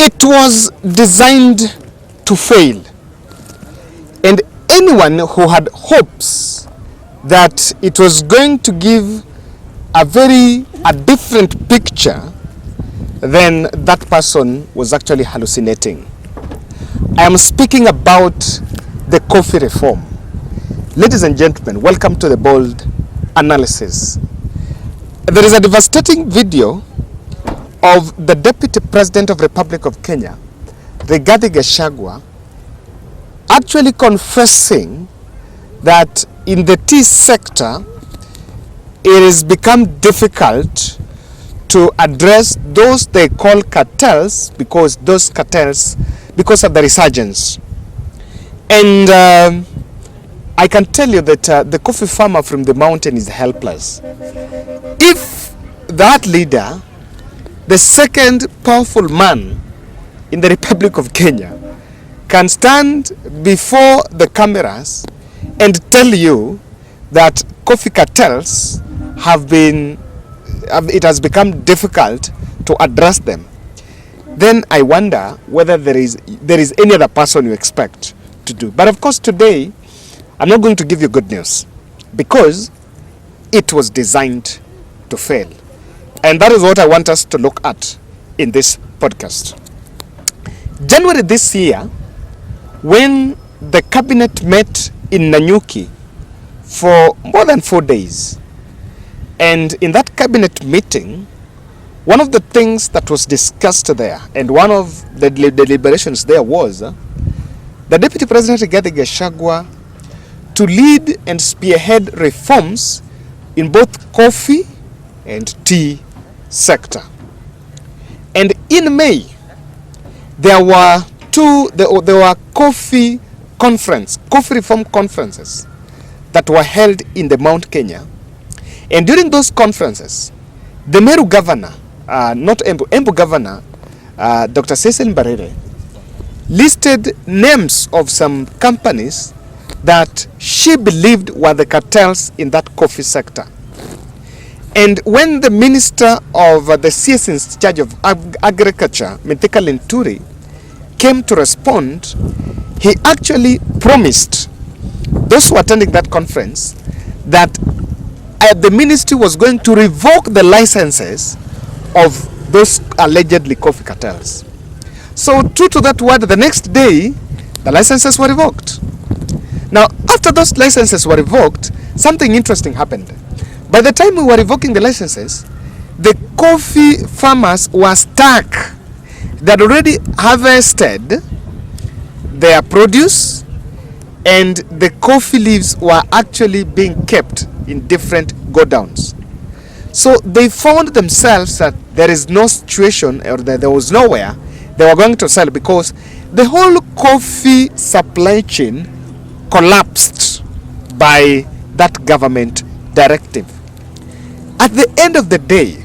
It was designed to fail. And anyone who had hopes that it was going to give a different picture, then that person was actually hallucinating. I am speaking about the coffee reform. Ladies and gentlemen, welcome to the Bold Analysis. There is a devastating video of the Deputy President of the Republic of Kenya, Rigathi, actually confessing that in the tea sector, it has become difficult to address those they call cartels because of the resurgence. And I can tell you that the coffee farmer from the mountain is helpless. If that leader, the second powerful man in the Republic of Kenya, can stand before the cameras and tell you that coffee cartels it has become difficult to address them, then I wonder whether there is any other person you expect to do. But of course today, I'm not going to give you good news because it was designed to fail. And that is what I want us to look at in this podcast. January this year, when the cabinet met in Nanyuki for more than 4 days, and in that cabinet meeting, one of the things that was discussed there, and one of the deliberations there was the Deputy President Rigathi to lead and spearhead reforms in both coffee and tea sector. And in May, there were coffee reform conferences that were held in the Mount Kenya. And during those conferences, the Meru governor, Embu governor, Dr. Cecil Mbarire, listed names of some companies that she believed were the cartels in that coffee sector. And when the minister of the CS in charge of agriculture, Mithika Linturi, came to respond, he actually promised those who were attending that conference that the ministry was going to revoke the licenses of those allegedly coffee cartels. So true to that word, the next day, the licenses were revoked. Now, after those licenses were revoked, something interesting happened. By the time we were revoking the licenses, the coffee farmers were stuck. They had already harvested their produce, and the coffee leaves were actually being kept in different godowns. So they found themselves that there is no situation, or that there was nowhere they were going to sell, because the whole coffee supply chain collapsed by that government directive. At the end of the day,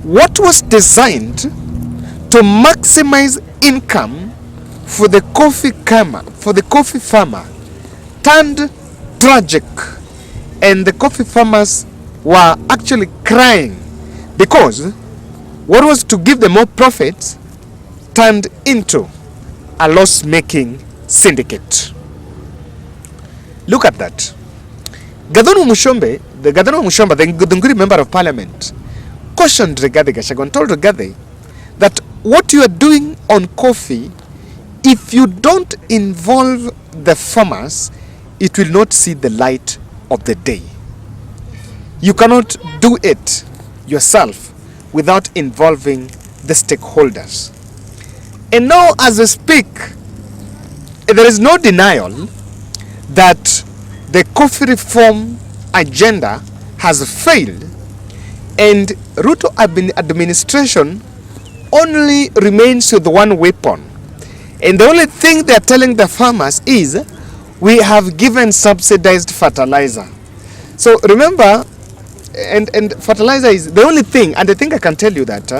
what was designed to maximize income for the coffee farmer turned tragic, and the coffee farmers were actually crying because what was to give them more profits turned into a loss-making syndicate. Look at that. The Nguri member of parliament, cautioned Rigathi Gachagua and told Rigathi that what you are doing on coffee, if you don't involve the farmers, it will not see the light of the day. You cannot do it yourself without involving the stakeholders. And now, as we speak, there is no denial that the coffee reform agenda has failed, and Ruto administration only remains with one weapon. And the only thing they are telling the farmers is, we have given subsidized fertilizer. So remember, and fertilizer is the only thing, and I think I can tell you that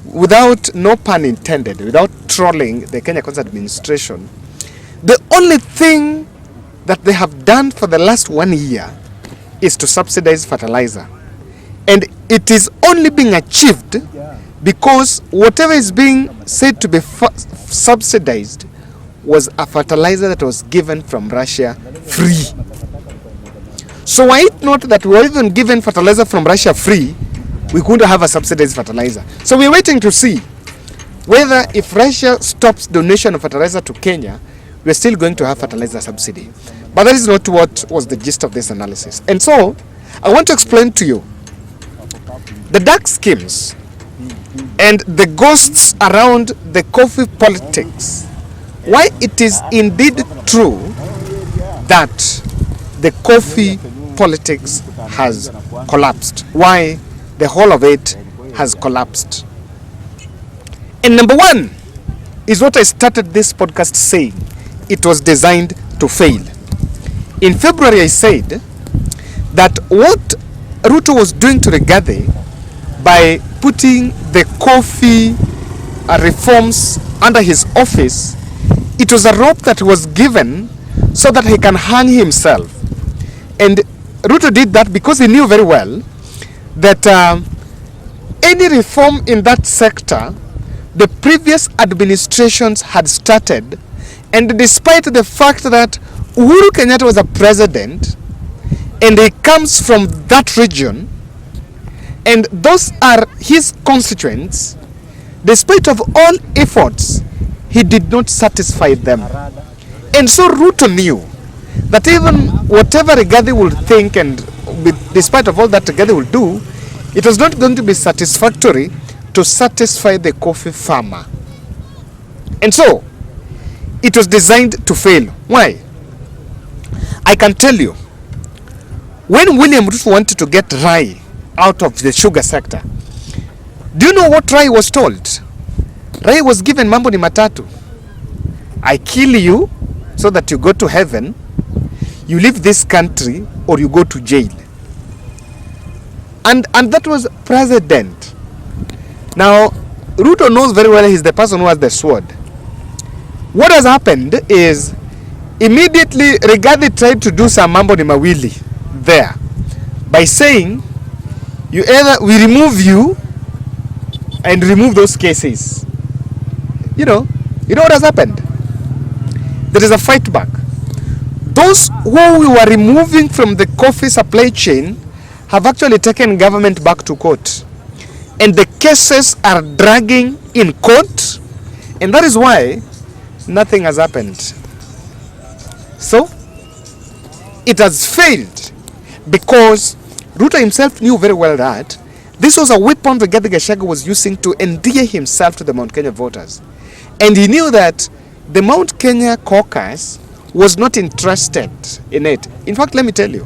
without, no pun intended, without trolling the Kenya Kwanza administration, the only thing that they have done for the last 1 year is to subsidize fertilizer. And it is only being achieved because whatever is being said to be subsidized was a fertilizer that was given from Russia free. So why it not that we were even given fertilizer from Russia free, we couldn't have a subsidized fertilizer? So we're waiting to see whether if Russia stops donation of fertilizer to Kenya, we're still going to have fertilizer subsidy. But that is not what was the gist of this analysis. And so I want to explain to you the dark schemes and the ghosts around the coffee politics. Why it is indeed true that the coffee politics has collapsed. Why the whole of it has collapsed. And number one is what I started this podcast saying. It was designed to fail. In February I said that what Ruto was doing to Rigathi by putting the coffee reforms under his office, it was a rope that was given so that he can hang himself. And Ruto did that because he knew very well that any reform in that sector, the previous administrations had started, and despite the fact that Uhuru Kenyatta was a president and he comes from that region and those are his constituents, despite of all efforts, he did not satisfy them. And so Ruto knew that even whatever Rigathi would think, and despite of all that Rigathi will do, it was not going to be satisfactory to satisfy the coffee farmer. And so it was designed to fail. Why? I can tell you, when William Ruto wanted to get rye out of the sugar sector, do you know what Rai was told? Rai was given mambo ni matatu. I kill you so that you go to heaven, you leave this country, or you go to jail. And that was president. Now, Ruto knows very well he's the person who has the sword. What has happened is, immediately Rigathi tried to do some mambo ni mawili there by saying, we remove you and remove those cases. You know what has happened? There is a fight back. Those who we were removing from the coffee supply chain have actually taken government back to court. And the cases are dragging in court. And that is why nothing has happened. So, it has failed because Ruto himself knew very well that this was a weapon Rigathi Gachagua was using to endear himself to the Mount Kenya voters. And he knew that the Mount Kenya caucus was not interested in it. In fact, let me tell you,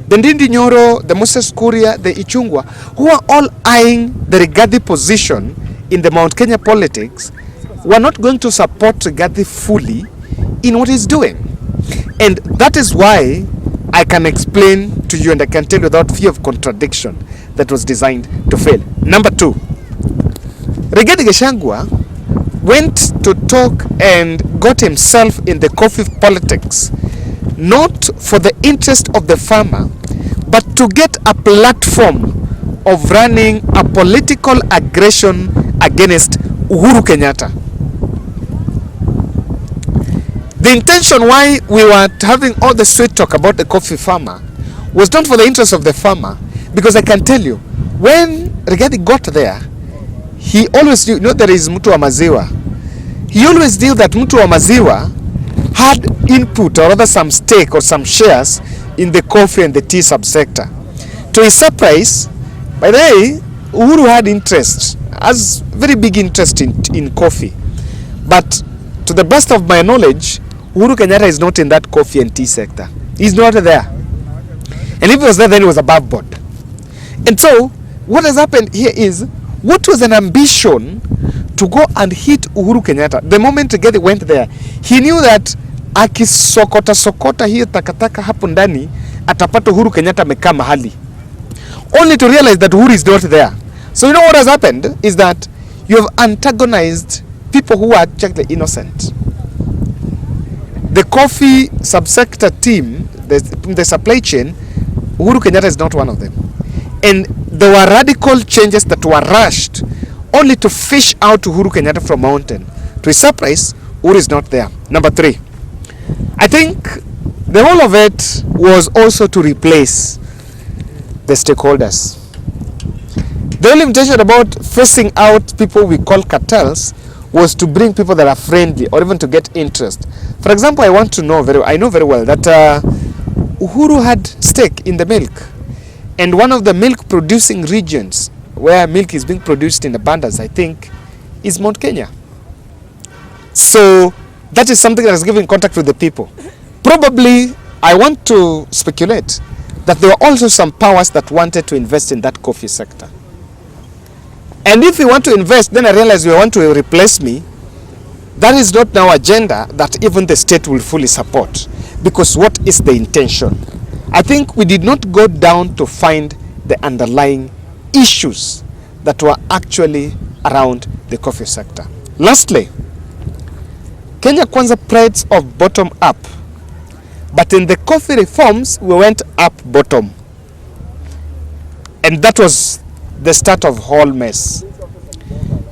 the Ndindi Nyoro, the Moses Kuria, the Ichungwa, who are all eyeing the Rigathi position in the Mount Kenya politics, were not going to support Rigathi fully in what he's doing. And that is why I can explain to you and I can tell you without fear of contradiction that was designed to fail. Number two, Rigathi Gachagua went to talk and got himself in the coffee politics, not for the interest of the farmer, but to get a platform of running a political aggression against Uhuru Kenyatta. The intention why we were having all the sweet talk about the coffee farmer was not for the interest of the farmer, because I can tell you, when Rigathi got there, he always knew, there is mtu wa maziwa. He always knew that mtu wa maziwa had input, or rather some stake or some shares in the coffee and the tea subsector. To his surprise, by the way, Uhuru had interest, has very big interest in coffee. But to the best of my knowledge, Uhuru Kenyatta is not in that coffee and tea sector. He's not there. And if he was there, then he was above board. And so, what has happened here is, what was an ambition to go and hit Uhuru Kenyatta? The moment Rigathi went there, he knew that akisokota hiyo takataka hapo ndani, atapata Uhuru Kenyatta amekaa mahali. Only to realize that Uhuru is not there. So you know what has happened is that you have antagonized people who are actually innocent. The coffee subsector team, the supply chain, Uhuru Kenyatta is not one of them. And there were radical changes that were rushed only to fish out Uhuru Kenyatta from mountain. To his surprise, Uhuru is not there. Number 3, I think the whole of it was also to replace the stakeholders. The only intention about phasing out people we call cartels was to bring people that are friendly or even to get interest. For example, I know very well that Uhuru had stake in the milk, and one of the milk producing regions where milk is being produced in abundance, I think, is Mount Kenya. So that is something that is giving contact with the people. Probably, I want to speculate that there were also some powers that wanted to invest in that coffee sector. And if you want to invest, then I realize you want to replace me. That is not our agenda that even the state will fully support. Because what is the intention? I think we did not go down to find the underlying issues that were actually around the coffee sector. Lastly, Kenya Kwanza prides of bottom up. But in the coffee reforms, we went up bottom. And that was the start of whole mess.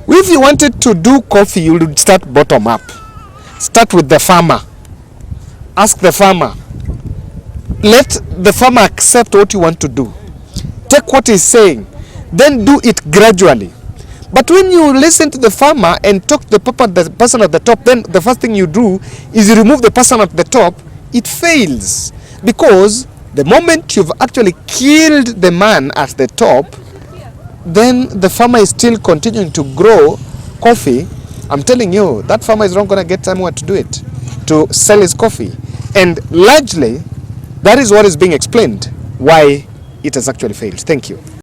If you wanted to do coffee, you would start bottom up. Start with the farmer. Ask the farmer. Let the farmer accept what you want to do. Take what he's saying. Then do it gradually. But when you listen to the farmer and talk to the person at the top, then the first thing you do is you remove the person at the top. It fails. Because the moment you've actually killed the man at the top, then the farmer is still continuing to grow coffee. I'm telling you, that farmer is not going to get somewhere to do it, to sell his coffee. And largely, that is what is being explained why it has actually failed. Thank you.